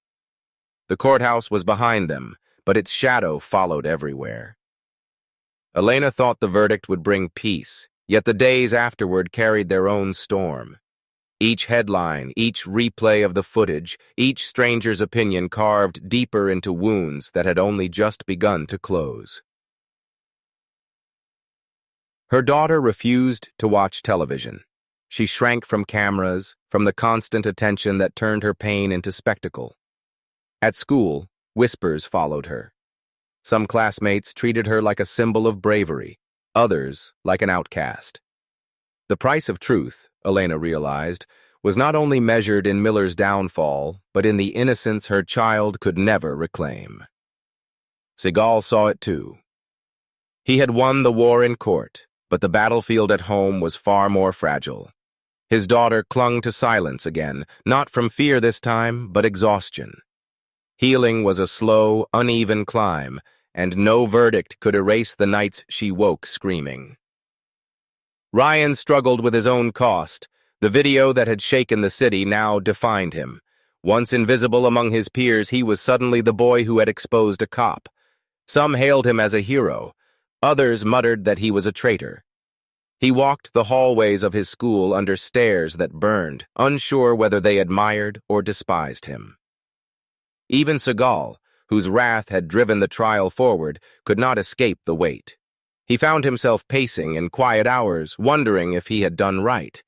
The courthouse was behind them, but its shadow followed everywhere. Elena thought the verdict would bring peace, yet the days afterward carried their own storm. Each headline, each replay of the footage, each stranger's opinion carved deeper into wounds that had only just begun to close. Her daughter refused to watch television. She shrank from cameras, from the constant attention that turned her pain into spectacle. At school, whispers followed her. Some classmates treated her like a symbol of bravery, others like an outcast. The price of truth, Elena realized, was not only measured in Miller's downfall, but in the innocence her child could never reclaim. Seagal saw it too. He had won the war in court, but the battlefield at home was far more fragile. His daughter clung to silence again, not from fear this time, but exhaustion. Healing was a slow, uneven climb, and no verdict could erase the nights she woke screaming. Ryan struggled with his own cost. The video that had shaken the city now defined him. Once invisible among his peers, he was suddenly the boy who had exposed a cop. Some hailed him as a hero. Others muttered that he was a traitor. He walked the hallways of his school under stares that burned, unsure whether they admired or despised him. Even Seagal, whose wrath had driven the trial forward, could not escape the weight. He found himself pacing in quiet hours, wondering if he had done right.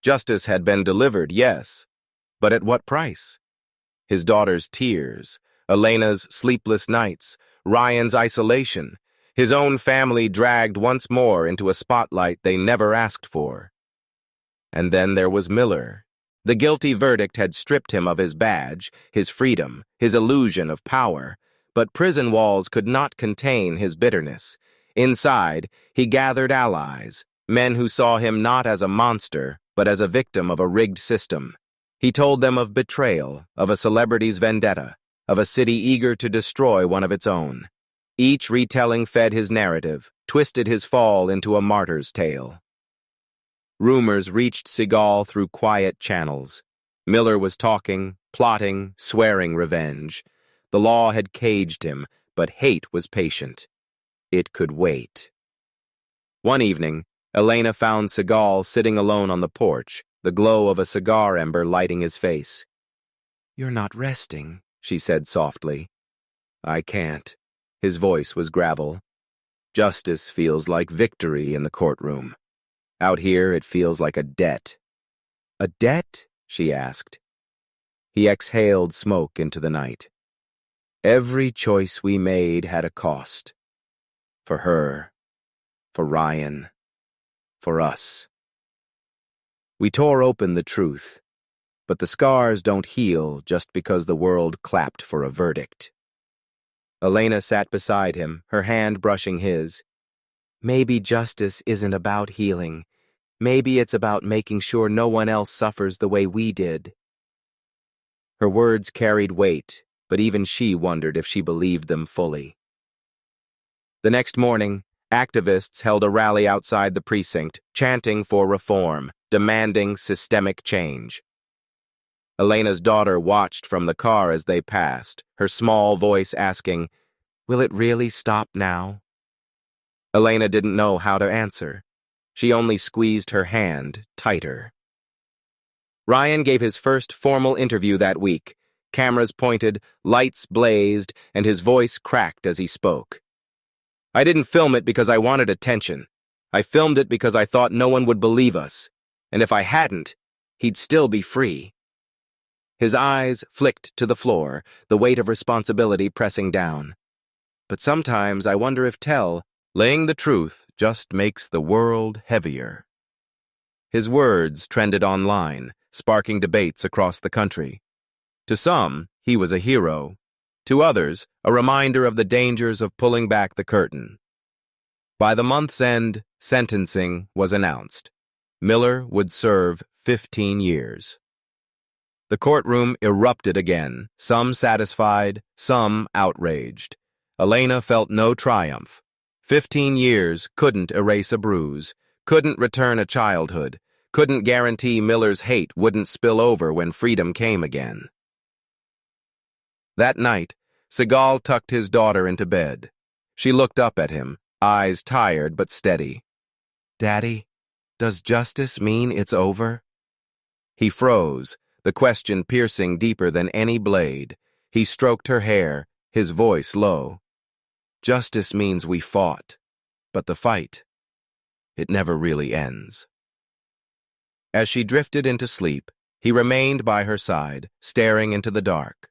Justice had been delivered, yes, but at what price? His daughter's tears, Elena's sleepless nights, Ryan's isolation, his own family dragged once more into a spotlight they never asked for. And then there was Miller. The guilty verdict had stripped him of his badge, his freedom, his illusion of power, but prison walls could not contain his bitterness. Inside, he gathered allies, men who saw him not as a monster, but as a victim of a rigged system. He told them of betrayal, of a celebrity's vendetta, of a city eager to destroy one of its own. Each retelling fed his narrative, twisted his fall into a martyr's tale. Rumors reached Seagal through quiet channels. Miller was talking, plotting, swearing revenge. The law had caged him, but hate was patient. It could wait. One evening, Elena found Seagal sitting alone on the porch, the glow of a cigar ember lighting his face. "You're not resting," she said softly. "I can't." His voice was gravel. "Justice feels like victory in the courtroom. Out here, it feels like a debt." "A debt?" she asked. He exhaled smoke into the night. "Every choice we made had a cost. For her, for Ryan, for us. We tore open the truth, but the scars don't heal just because the world clapped for a verdict." Elena sat beside him, her hand brushing his. "Maybe justice isn't about healing. Maybe it's about making sure no one else suffers the way we did." Her words carried weight, but even she wondered if she believed them fully. The next morning, activists held a rally outside the precinct, chanting for reform, demanding systemic change. Elena's daughter watched from the car as they passed, her small voice asking, "Will it really stop now?" Elena didn't know how to answer. She only squeezed her hand tighter. Ryan gave his first formal interview that week. Cameras pointed, lights blazed, and his voice cracked as he spoke. "I didn't film it because I wanted attention. I filmed it because I thought no one would believe us. And if I hadn't, he'd still be free." His eyes flicked to the floor, the weight of responsibility pressing down. "But sometimes I wonder if laying the truth just makes the world heavier." His words trended online, sparking debates across the country. To some, he was a hero. To others, a reminder of the dangers of pulling back the curtain. By the month's end, sentencing was announced. Miller would serve 15 years. The courtroom erupted again, some satisfied, some outraged. Elena felt no triumph. 15 years couldn't erase a bruise, couldn't return a childhood, couldn't guarantee Miller's hate wouldn't spill over when freedom came again. That night, Seagal tucked his daughter into bed. She looked up at him, eyes tired but steady. "Daddy, does justice mean it's over?" He froze, the question piercing deeper than any blade. He stroked her hair, his voice low. "Justice means we fought, but the fight, it never really ends." As she drifted into sleep, he remained by her side, staring into the dark.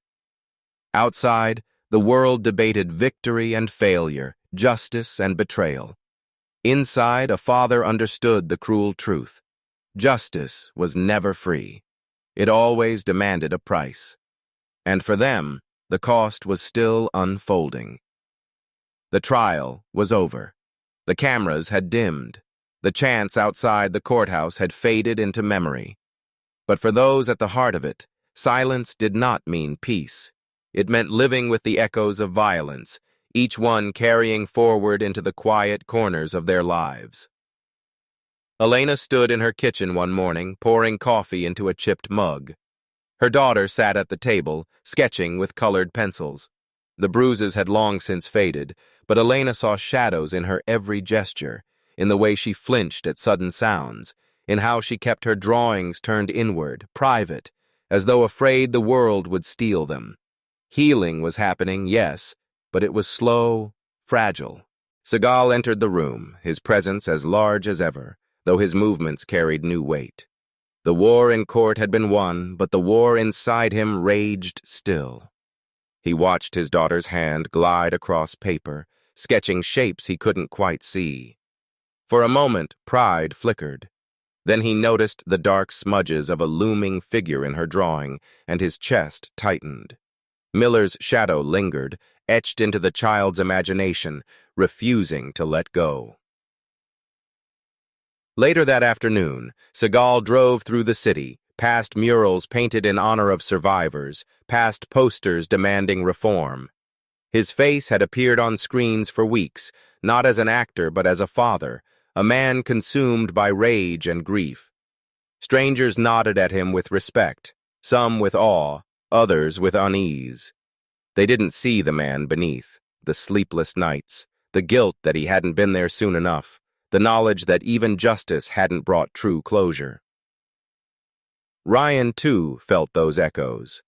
Outside, the world debated victory and failure, justice and betrayal. Inside, a father understood the cruel truth. Justice was never free. It always demanded a price. And for them, the cost was still unfolding. The trial was over. The cameras had dimmed. The chants outside the courthouse had faded into memory. But for those at the heart of it, silence did not mean peace. It meant living with the echoes of violence, each one carrying forward into the quiet corners of their lives. Elena stood in her kitchen one morning, pouring coffee into a chipped mug. Her daughter sat at the table, sketching with colored pencils. The bruises had long since faded, but Elena saw shadows in her every gesture, in the way she flinched at sudden sounds, in how she kept her drawings turned inward, private, as though afraid the world would steal them. Healing was happening, yes, but it was slow, fragile. Seagal entered the room, his presence as large as ever, though his movements carried new weight. The war in court had been won, but the war inside him raged still. He watched his daughter's hand glide across paper, sketching shapes he couldn't quite see. For a moment, pride flickered. Then he noticed the dark smudges of a looming figure in her drawing, and his chest tightened. Miller's shadow lingered, etched into the child's imagination, refusing to let go. Later that afternoon, Seagal drove through the city, past murals painted in honor of survivors, past posters demanding reform. His face had appeared on screens for weeks, not as an actor but as a father, a man consumed by rage and grief. Strangers nodded at him with respect, some with awe, others with unease. They didn't see the man beneath, the sleepless nights, the guilt that he hadn't been there soon enough, the knowledge that even justice hadn't brought true closure. Ryan, too, felt those echoes.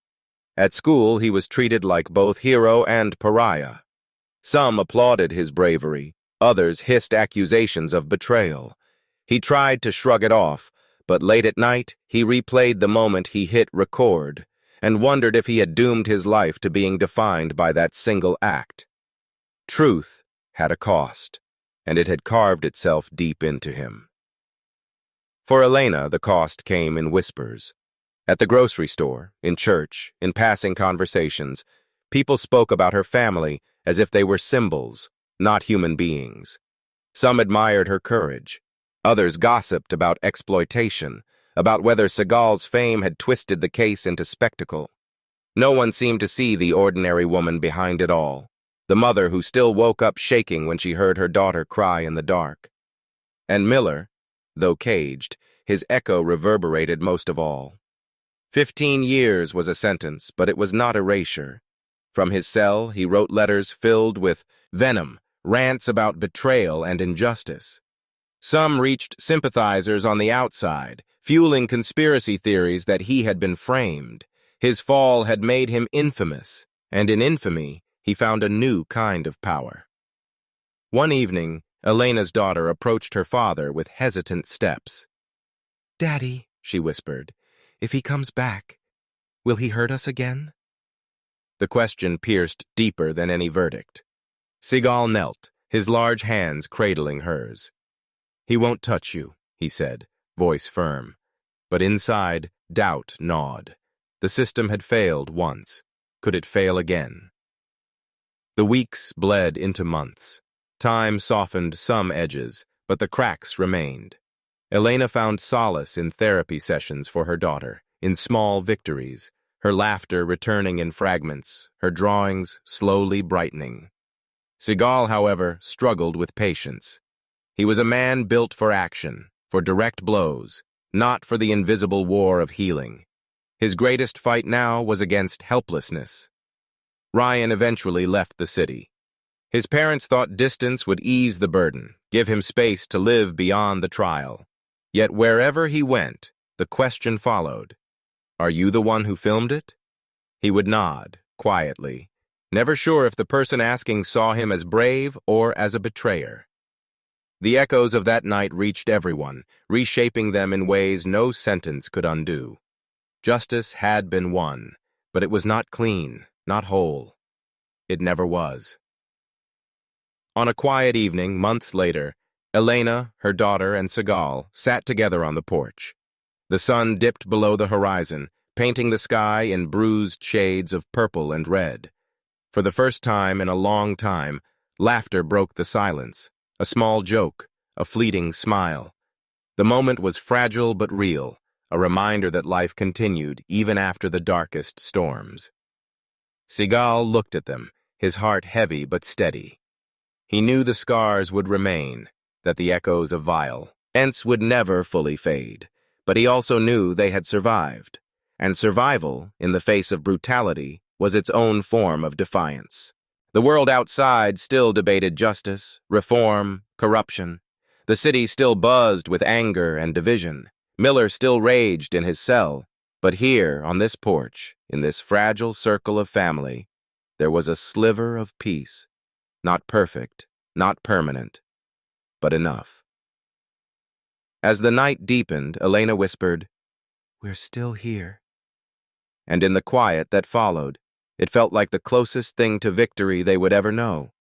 At school, he was treated like both hero and pariah. Some applauded his bravery, others hissed accusations of betrayal. He tried to shrug it off, but late at night, he replayed the moment he hit record and wondered if he had doomed his life to being defined by that single act. Truth had a cost, and it had carved itself deep into him. For Elena, the cost came in whispers. At the grocery store, in church, in passing conversations, people spoke about her family as if they were symbols, not human beings. Some admired her courage. Others gossiped about exploitation, about whether Seagal's fame had twisted the case into spectacle. No one seemed to see the ordinary woman behind it all, the mother who still woke up shaking when she heard her daughter cry in the dark. And Miller, though caged, his echo reverberated most of all. 15 years was a sentence, but it was not erasure. From his cell, he wrote letters filled with venom, rants about betrayal and injustice. Some reached sympathizers on the outside, fueling conspiracy theories that he had been framed. His fall had made him infamous, and in infamy, he found a new kind of power. One evening, Elena's daughter approached her father with hesitant steps. "Daddy," she whispered, "if he comes back, will he hurt us again?" The question pierced deeper than any verdict. Seagal knelt, his large hands cradling hers. "He won't touch you," he said, voice firm. But inside, doubt gnawed. The system had failed once. Could it fail again? The weeks bled into months. Time softened some edges, but the cracks remained. Elena found solace in therapy sessions for her daughter, in small victories, her laughter returning in fragments, her drawings slowly brightening. Seagal, however, struggled with patience. He was a man built for action, for direct blows, not for the invisible war of healing. His greatest fight now was against helplessness. Ryan eventually left the city. His parents thought distance would ease the burden, give him space to live beyond the trial. Yet wherever he went, the question followed, "Are you the one who filmed it?" He would nod, quietly, never sure if the person asking saw him as brave or as a betrayer. The echoes of that night reached everyone, reshaping them in ways no sentence could undo. Justice had been won, but it was not clean, not whole. It never was. On a quiet evening, months later, Elena, her daughter, and Seagal sat together on the porch. The sun dipped below the horizon, painting the sky in bruised shades of purple and red. For the first time in a long time, laughter broke the silence. A small joke, a fleeting smile. The moment was fragile but real, a reminder that life continued even after the darkest storms. Seagal looked at them, his heart heavy but steady. He knew the scars would remain, that the echoes of violence would never fully fade, but he also knew they had survived, and survival, in the face of brutality, was its own form of defiance. The world outside still debated justice, reform, corruption. The city still buzzed with anger and division. Miller still raged in his cell. But here, on this porch, in this fragile circle of family, there was a sliver of peace. Not perfect, not permanent, but enough. As the night deepened, Elena whispered, "We're still here." And in the quiet that followed, it felt like the closest thing to victory they would ever know.